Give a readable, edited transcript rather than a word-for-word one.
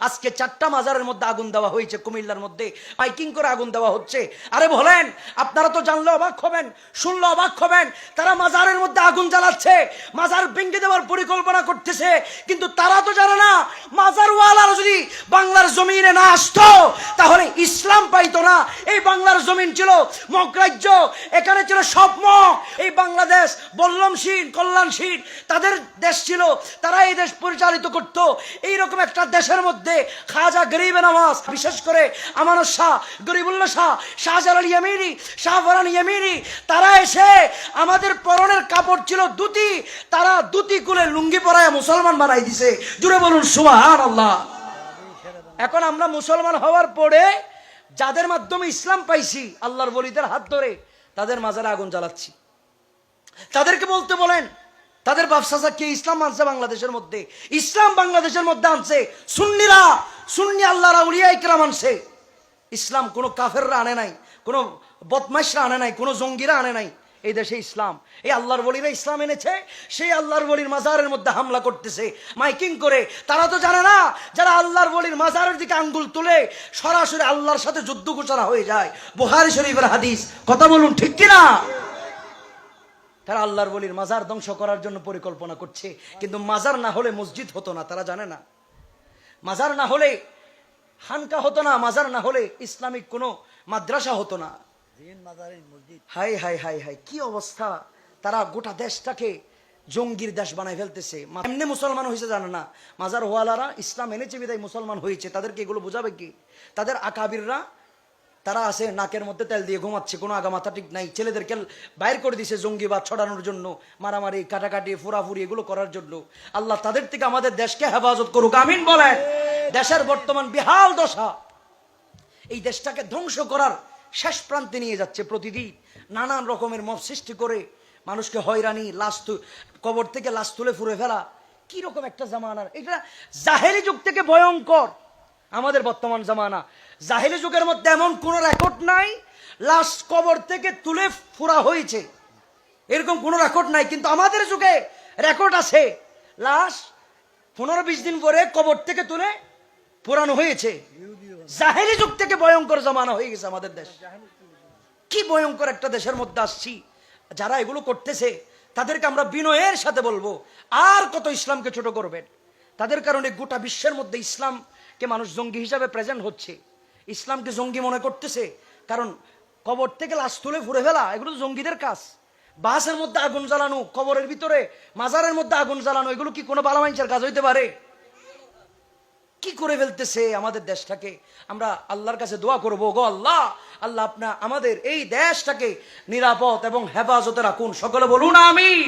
আজকে 4টা মাজারের মধ্যে আগুন দেওয়া হয়েছে, কুমিল্লার মধ্যে মাইকিং করে আগুন দেওয়া হচ্ছে। আরে বলেন, আপনারা তো জানলে অবাক হবেন, শুনলে অবাক হবেন, তারা মাজারের মধ্যে আগুন জ্বালাচ্ছে, মাজার ভেঙে দেওয়ার পরিকল্পনা করতেছে। কিন্তু তারা তো জানে না, মাজারওয়ালারা যদি বাংলার জমিনে না আসতো তাহলে ইসলাম পাইতো না। এই বাংলার জমিন ছিল মগ রাজ্য, এখানে ছিল সব মগ। এই বাংলাদেশ বল্লমশীল কল্যাণশীল তাদের দেশ ছিল, তারা এই দেশ পরিচালিত করত। এইরকম একটা দেশের মধ্যে খাজা গরিবে নওয়াজ, বিশেষ করে আমানত শাহ, গরিবুল্লাহ শাহ, শাহজালাল ইয়ামিনী, শাহফরান ইয়ামিনী, তারা এসে আমাদের পরনের কাপড় ছিল ধুতি, তারা ধুতি খুলে লুঙ্গি পরায় মুসলমান বানাই দিছে। জুড়ে বলুন সুবহানাল্লাহ। এখন আমরা মুসলমান হওয়ার পরে যাদের মাধ্যমে ইসলাম পাইছি, আল্লাহর ওলিদের হাত ধরে তাদের মাজারে আগুন জ্বালাচ্ছি। তাদেরকে বলতে বলেন, তাদের ব্যবসা কে ইসলাম আনছে বাংলাদেশের মধ্যে? ইসলাম বাংলাদেশের মধ্যে আনছে সুন্নিরা, সুন্নি আল্লাহর আউলিয়া ইকরাম আনছে ইসলাম। কোনো কাফেররা আনে নাই, কোনো বদমাইশরা আনে নাই, কোনো জঙ্গিরা আনে নাই। এই দেশে ইসলাম, এই আল্লাহর ওলিরা ইসলাম এনেছে। সেই আল্লাহর ওলির মাজারের মধ্যে হামলা করতেছে মাইকিং করে। তারা তো জানে না, যারা আল্লাহর ওলির মাজারের দিকে আঙ্গুল তুলে সরাসরি আল্লাহর সাথে যুদ্ধ ঘোষণা হয়ে যায়। বুখারী শরীফের হাদিস, কথা বলুন ঠিক কিনা? তারা আল্লাহর ওলির মাজার ধ্বংস করার জন্য পরিকল্পনা করছে। কিন্তু মাজার না হলে মসজিদ হতো না, তারা জানে না। মাজার না হলে খানকা হতো না, মাজার না হলে ইসলামিক কোনো মাদ্রাসা হতো না। হাই হাই হাই হাই, কি অবস্থা! তারা গোটা দেশটাকে জঙ্গির দেশ বানাই ফেলতেছে। এমনি মুসলমান হয়েছে জানে না, মাজার ওয়ালারা ইসলাম এনেছে বিদায় মুসলমান হয়েছে। তাদেরকে এগুলো বোঝাবে কি? তাদের আকাবিররা তারা আছে নাকের মধ্যে তেল দিয়ে ঘুমাচ্ছে, কোনো আগা মাথা ঠিক নাই। ছেলেদেরকে বাইর করে দিছে জঙ্গিবাদ ছড়ানোর জন্য, মারামারি কাটাকাটি ফোরাফুরি এগুলো করার জন্য। আল্লাহ তাদের থেকে আমাদের দেশকে হেফাজত করুক, আমিন বলেন। দেশের বর্তমান বিহাল দশা, এই দেশটাকে ধ্বংস করার শেষ প্রান্তে নিয়ে যাচ্ছে। প্রতিদিন নানান রকমের মব সৃষ্টি করে মানুষকে হয়রানি, লাশ কবর থেকে লাশ তুলে ফুরে ফেলা। কি রকম একটা জামানার এটা! জাহেলি যুগ থেকে ভয়ঙ্কর আমাদের বর্তমান জামানা। জাহেলি যুগের মধ্যে এমন কোন রেকর্ড নাই লাশ কবর থেকে তুলে ফুরা হয়েছে, এরকম কোন রেকর্ড নাই। কিন্তু আমাদের যুগে রেকর্ড আছে, লাশ 15-20 দিন পরে কবর থেকে তুলে পুরানো হয়েছে। জাহেলি যুগ থেকে ভয়ঙ্কর জামানা হয়ে গেছে আমাদের দেশ। কি ভয়ঙ্কর একটা দেশের মধ্যে আসছি। যারা এগুলো করতেছে তাদেরকে আমরা বিনয়ের সাথে বলবো, আর কত ইসলামকে ছোট করবেন? তাদের কারণে গোটা বিশ্বের মধ্যে ইসলামকে মানুষ জঙ্গি হিসাবে প্রেজেন্ট হচ্ছে, ইসলামকে জঙ্গি মনে করতেছে। কারণ কবর থেকে লাশ তুলে ফুরে ফেলা এগুলো তো জঙ্গিদের কাজ। বাসের মধ্যে আগুন জ্বালানো, কবরের ভিতরে মাজারের মধ্যে আগুন জ্বালানো, এগুলো কি কোনো ভালো মানুষের কাজ হইতে পারে? কি করে ফেলতেছে আমাদের দেশটাকে। আমরা আল্লাহর কাছে দোয়া করবো, গো আল্লাহ, আল্লাহ আপনা আমাদের এই দেশটাকে নিরাপদ এবং হেফাজতে রাখুন। সকলে বলুন আমিন।